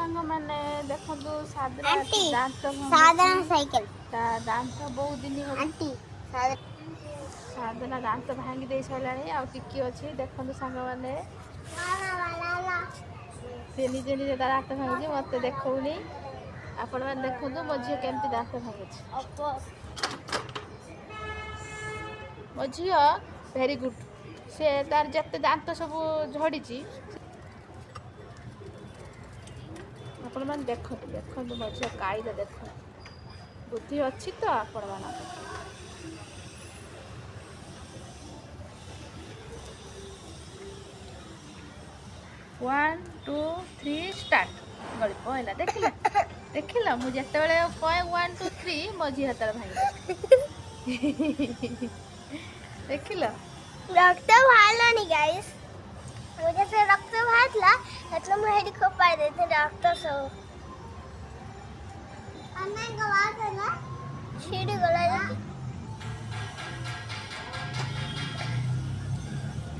सांग मैंने देखो साधना आंटी दांत साधारण साइकिल दांत बहुत दिन हो आंटी साधना दांत भांगी दे सारे आ टिकी अच्छी देखो सांग मैंने सी निजे निजे तार दांत भांगी मत देखनी आपण मैंने देखु मो झी केमती दांत भांगी मो झी भेरी गुड से तार जिते दांत सब झड़ी आपण मैंने देखते देखो मो झी काईदा देख बुद्धि अच्छी तो आपण मान 1 2 3 स्टार्ट गली पहला देखिला देखिला मुझे जेते कहे 1 2 3 मो झी हाथ भाई देखिला रक्त बाहरला नहीं गाइस मुझे से रक्त बाहरला मतलब मैं हेड को पाई देते रक्त सब अन्ना गवा देना सीढ़ी गला